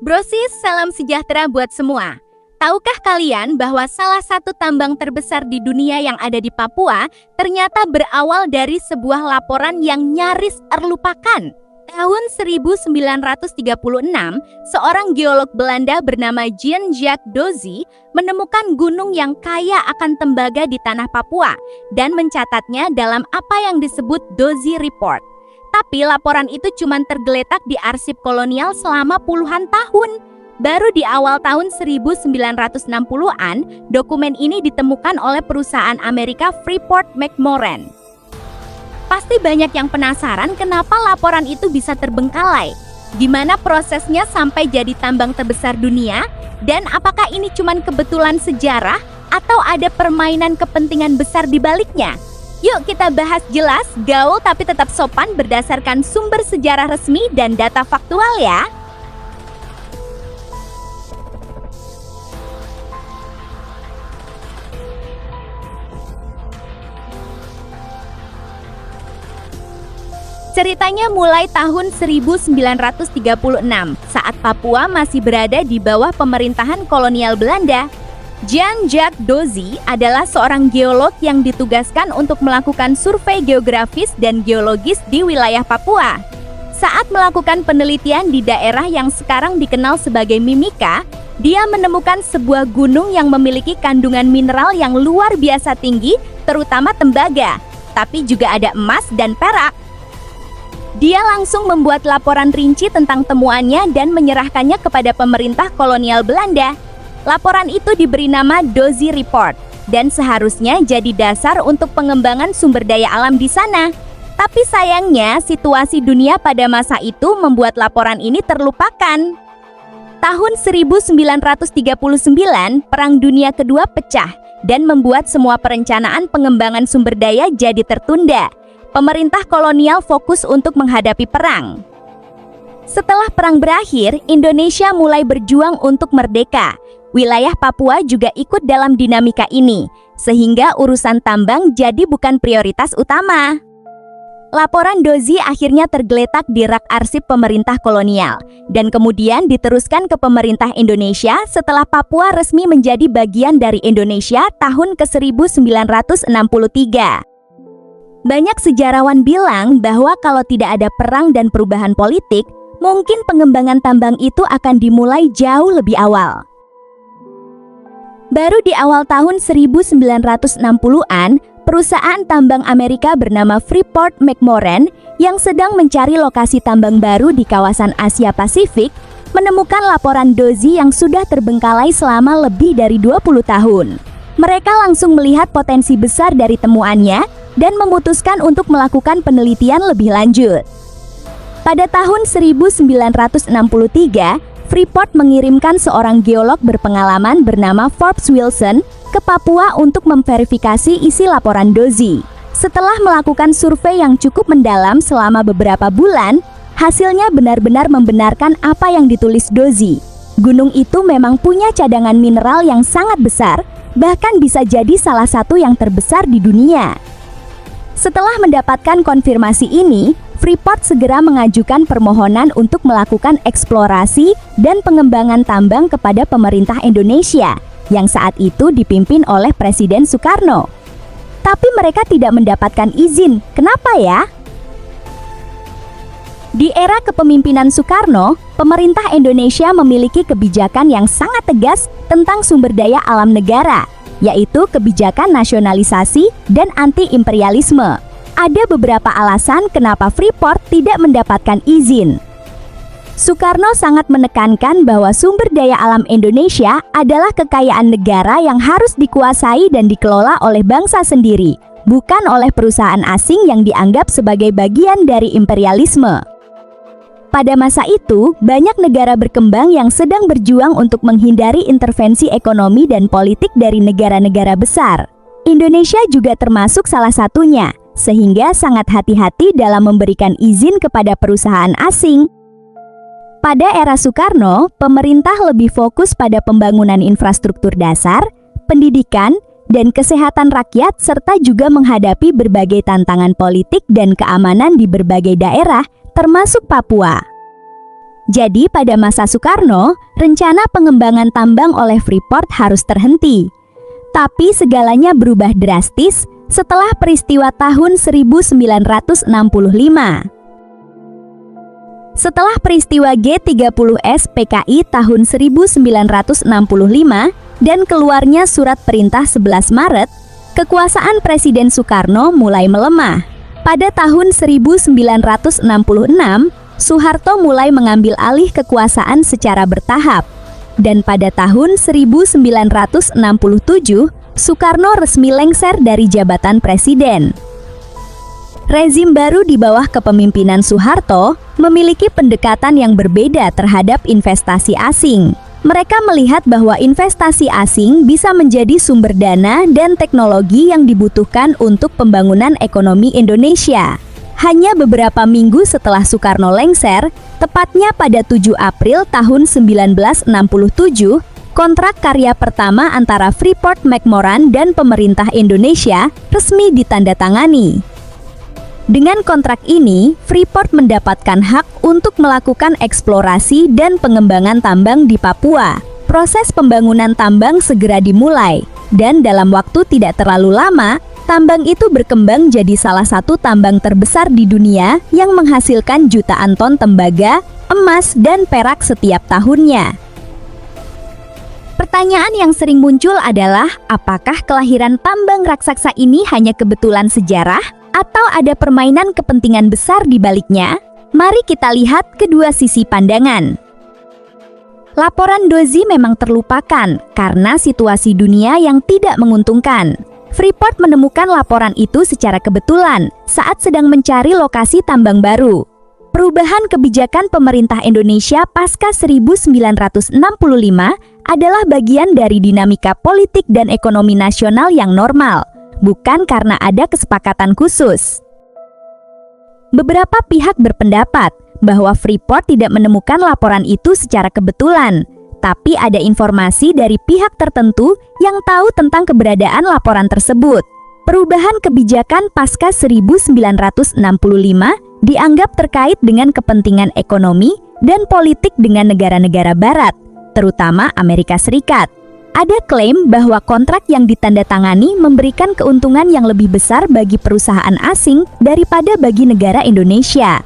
Brosis, salam sejahtera buat semua. Tahukah kalian bahwa salah satu tambang terbesar di dunia yang ada di Papua ternyata berawal dari sebuah laporan yang nyaris terlupakan? Tahun 1936, seorang geolog Belanda bernama Jean-Jacques Dozy menemukan gunung yang kaya akan tembaga di tanah Papua dan mencatatnya dalam apa yang disebut Dozy Report. Tapi laporan itu cuma tergeletak di arsip kolonial selama puluhan tahun. Baru di awal tahun 1960-an, dokumen ini ditemukan oleh perusahaan Amerika Freeport-McMoRan. Pasti banyak yang penasaran kenapa laporan itu bisa terbengkalai. Gimana prosesnya sampai jadi tambang terbesar dunia? Dan apakah ini cuma kebetulan sejarah atau ada permainan kepentingan besar di baliknya? Yuk kita bahas jelas, gaul tapi tetap sopan berdasarkan sumber sejarah resmi dan data faktual ya. Ceritanya mulai tahun 1936 saat Papua masih berada di bawah pemerintahan kolonial Belanda. Jean-Jacques Dozy adalah seorang geolog yang ditugaskan untuk melakukan survei geografis dan geologis di wilayah Papua. Saat melakukan penelitian di daerah yang sekarang dikenal sebagai Mimika, dia menemukan sebuah gunung yang memiliki kandungan mineral yang luar biasa tinggi, terutama tembaga, tapi juga ada emas dan perak. Dia langsung membuat laporan rinci tentang temuannya dan menyerahkannya kepada pemerintah kolonial Belanda. Laporan itu diberi nama Dozy Report dan seharusnya jadi dasar untuk pengembangan sumber daya alam di sana. Tapi sayangnya situasi dunia pada masa itu membuat laporan ini terlupakan. Tahun 1939, Perang Dunia Kedua pecah dan membuat semua perencanaan pengembangan sumber daya jadi tertunda. Pemerintah kolonial fokus untuk menghadapi perang. Setelah perang berakhir, Indonesia mulai berjuang untuk merdeka. Wilayah Papua juga ikut dalam dinamika ini, sehingga urusan tambang jadi bukan prioritas utama. Laporan Dozy akhirnya tergeletak di rak arsip pemerintah kolonial, dan kemudian diteruskan ke pemerintah Indonesia setelah Papua resmi menjadi bagian dari Indonesia tahun ke-1963. Banyak sejarawan bilang bahwa kalau tidak ada perang dan perubahan politik, mungkin pengembangan tambang itu akan dimulai jauh lebih awal. Baru di awal tahun 1960-an, perusahaan tambang Amerika bernama Freeport-McMoRan yang sedang mencari lokasi tambang baru di kawasan Asia Pasifik menemukan laporan Dozy yang sudah terbengkalai selama lebih dari 20 tahun. Mereka langsung melihat potensi besar dari temuannya dan memutuskan untuk melakukan penelitian lebih lanjut. Pada tahun 1963, Freeport mengirimkan seorang geolog berpengalaman bernama Forbes Wilson ke Papua untuk memverifikasi isi laporan Dozy. Setelah melakukan survei yang cukup mendalam selama beberapa bulan, hasilnya benar-benar membenarkan apa yang ditulis Dozy. Gunung itu memang punya cadangan mineral yang sangat besar, bahkan bisa jadi salah satu yang terbesar di dunia. Setelah mendapatkan konfirmasi ini, Freeport segera mengajukan permohonan untuk melakukan eksplorasi dan pengembangan tambang kepada pemerintah Indonesia yang saat itu dipimpin oleh Presiden Soekarno. Tapi mereka tidak mendapatkan izin. Kenapa ya? Di era kepemimpinan Soekarno, pemerintah Indonesia memiliki kebijakan yang sangat tegas tentang sumber daya alam negara, yaitu kebijakan nasionalisasi dan anti-imperialisme. Ada beberapa alasan kenapa Freeport tidak mendapatkan izin. Soekarno sangat menekankan bahwa sumber daya alam Indonesia adalah kekayaan negara yang harus dikuasai dan dikelola oleh bangsa sendiri, bukan oleh perusahaan asing yang dianggap sebagai bagian dari imperialisme. Pada masa itu, banyak negara berkembang yang sedang berjuang untuk menghindari intervensi ekonomi dan politik dari negara-negara besar. Indonesia juga termasuk salah satunya, sehingga sangat hati-hati dalam memberikan izin kepada perusahaan asing. Pada era Soekarno, pemerintah lebih fokus pada pembangunan infrastruktur dasar, pendidikan, dan kesehatan rakyat serta juga menghadapi berbagai tantangan politik dan keamanan di berbagai daerah, termasuk Papua. Jadi pada masa Soekarno, rencana pengembangan tambang oleh Freeport harus terhenti. Tapi segalanya berubah drastis setelah peristiwa tahun 1965. Setelah peristiwa G30S PKI tahun 1965 dan keluarnya surat perintah 11 Maret, kekuasaan Presiden Soekarno mulai melemah. Pada tahun 1966, Soeharto mulai mengambil alih kekuasaan secara bertahap. Dan pada tahun 1967, Soekarno resmi lengser dari jabatan presiden. Rezim baru di bawah kepemimpinan Soeharto memiliki pendekatan yang berbeda terhadap investasi asing. Mereka melihat bahwa investasi asing bisa menjadi sumber dana dan teknologi yang dibutuhkan untuk pembangunan ekonomi Indonesia. Hanya beberapa minggu setelah Soekarno lengser, tepatnya pada 7 April tahun 1967, kontrak karya pertama antara Freeport-McMoRan dan pemerintah Indonesia resmi ditandatangani. Dengan kontrak ini, Freeport mendapatkan hak untuk melakukan eksplorasi dan pengembangan tambang di Papua. Proses pembangunan tambang segera dimulai, dan dalam waktu tidak terlalu lama, tambang itu berkembang jadi salah satu tambang terbesar di dunia yang menghasilkan jutaan ton tembaga, emas, dan perak setiap tahunnya. Pertanyaan yang sering muncul adalah, apakah kelahiran tambang raksasa ini hanya kebetulan sejarah, atau ada permainan kepentingan besar di baliknya? Mari kita lihat kedua sisi pandangan. Laporan Dozy memang terlupakan karena situasi dunia yang tidak menguntungkan. Freeport menemukan laporan itu secara kebetulan saat sedang mencari lokasi tambang baru. Perubahan kebijakan pemerintah Indonesia pasca 1965 adalah bagian dari dinamika politik dan ekonomi nasional yang normal, bukan karena ada kesepakatan khusus. Beberapa pihak berpendapat bahwa Freeport tidak menemukan laporan itu secara kebetulan, tapi ada informasi dari pihak tertentu yang tahu tentang keberadaan laporan tersebut. Perubahan kebijakan pasca 1965 dianggap terkait dengan kepentingan ekonomi dan politik dengan negara-negara barat, terutama Amerika Serikat. Ada klaim bahwa kontrak yang ditandatangani memberikan keuntungan yang lebih besar bagi perusahaan asing daripada bagi negara Indonesia.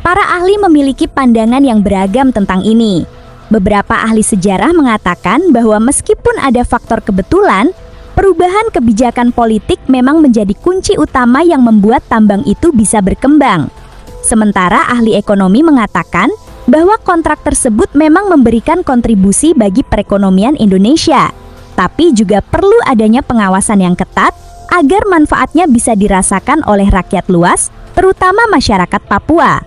Para ahli memiliki pandangan yang beragam tentang ini. Beberapa ahli sejarah mengatakan bahwa meskipun ada faktor kebetulan, perubahan kebijakan politik memang menjadi kunci utama yang membuat tambang itu bisa berkembang. Sementara ahli ekonomi mengatakan bahwa kontrak tersebut memang memberikan kontribusi bagi perekonomian Indonesia, tapi juga perlu adanya pengawasan yang ketat agar manfaatnya bisa dirasakan oleh rakyat luas, terutama masyarakat Papua.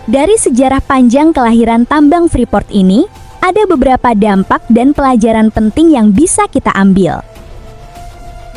Dari sejarah panjang kelahiran tambang Freeport ini, ada beberapa dampak dan pelajaran penting yang bisa kita ambil.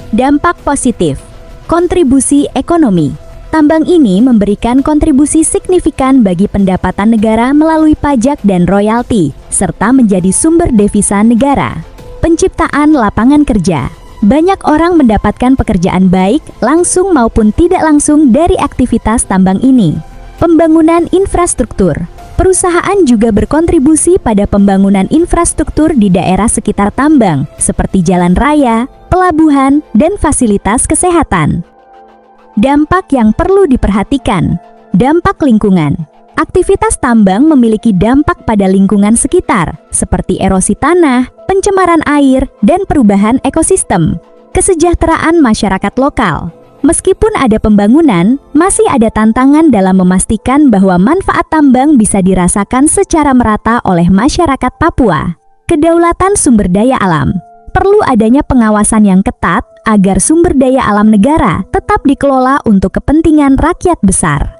Dampak positif, kontribusi ekonomi. Tambang ini memberikan kontribusi signifikan bagi pendapatan negara melalui pajak dan royalti, serta menjadi sumber devisa negara. Penciptaan lapangan kerja. Banyak orang mendapatkan pekerjaan baik, langsung maupun tidak langsung dari aktivitas tambang ini. Pembangunan infrastruktur. Perusahaan juga berkontribusi pada pembangunan infrastruktur di daerah sekitar tambang, seperti jalan raya, pelabuhan, dan fasilitas kesehatan. Dampak yang perlu diperhatikan. Dampak lingkungan. Aktivitas tambang memiliki dampak pada lingkungan sekitar, seperti erosi tanah, pencemaran air, dan perubahan ekosistem. Kesejahteraan masyarakat lokal. Meskipun ada pembangunan, masih ada tantangan dalam memastikan bahwa manfaat tambang bisa dirasakan secara merata oleh masyarakat Papua. Kedaulatan sumber daya alam. Perlu adanya pengawasan yang ketat agar sumber daya alam negara tetap dikelola untuk kepentingan rakyat besar.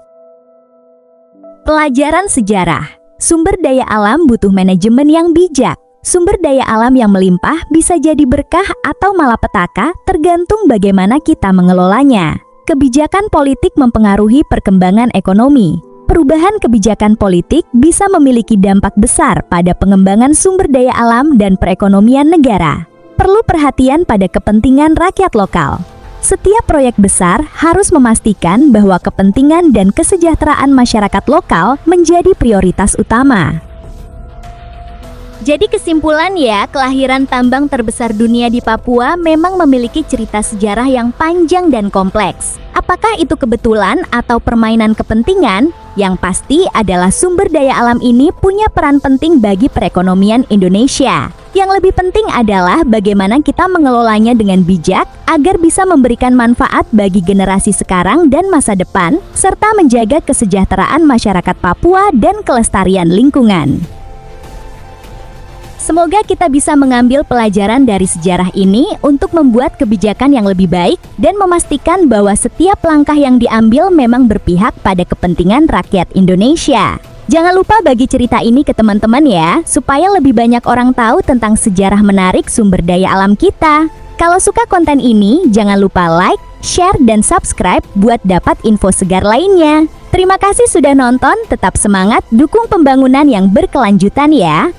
Pelajaran sejarah. Sumber daya alam butuh manajemen yang bijak. Sumber daya alam yang melimpah bisa jadi berkah atau malapetaka tergantung bagaimana kita mengelolanya. Kebijakan politik mempengaruhi perkembangan ekonomi. Perubahan kebijakan politik bisa memiliki dampak besar pada pengembangan sumber daya alam dan perekonomian negara. Perlu perhatian pada kepentingan rakyat lokal. Setiap proyek besar harus memastikan bahwa kepentingan dan kesejahteraan masyarakat lokal menjadi prioritas utama. Jadi kesimpulan ya, kelahiran tambang terbesar dunia di Papua memang memiliki cerita sejarah yang panjang dan kompleks. Apakah itu kebetulan atau permainan kepentingan? Yang pasti adalah sumber daya alam ini punya peran penting bagi perekonomian Indonesia. Yang lebih penting adalah bagaimana kita mengelolanya dengan bijak agar bisa memberikan manfaat bagi generasi sekarang dan masa depan, serta menjaga kesejahteraan masyarakat Papua dan kelestarian lingkungan. Semoga kita bisa mengambil pelajaran dari sejarah ini untuk membuat kebijakan yang lebih baik dan memastikan bahwa setiap langkah yang diambil memang berpihak pada kepentingan rakyat Indonesia. Jangan lupa bagi cerita ini ke teman-teman ya, supaya lebih banyak orang tahu tentang sejarah menarik sumber daya alam kita. Kalau suka konten ini, jangan lupa like, share, dan subscribe buat dapat info segar lainnya. Terima kasih sudah nonton, tetap semangat, dukung pembangunan yang berkelanjutan ya.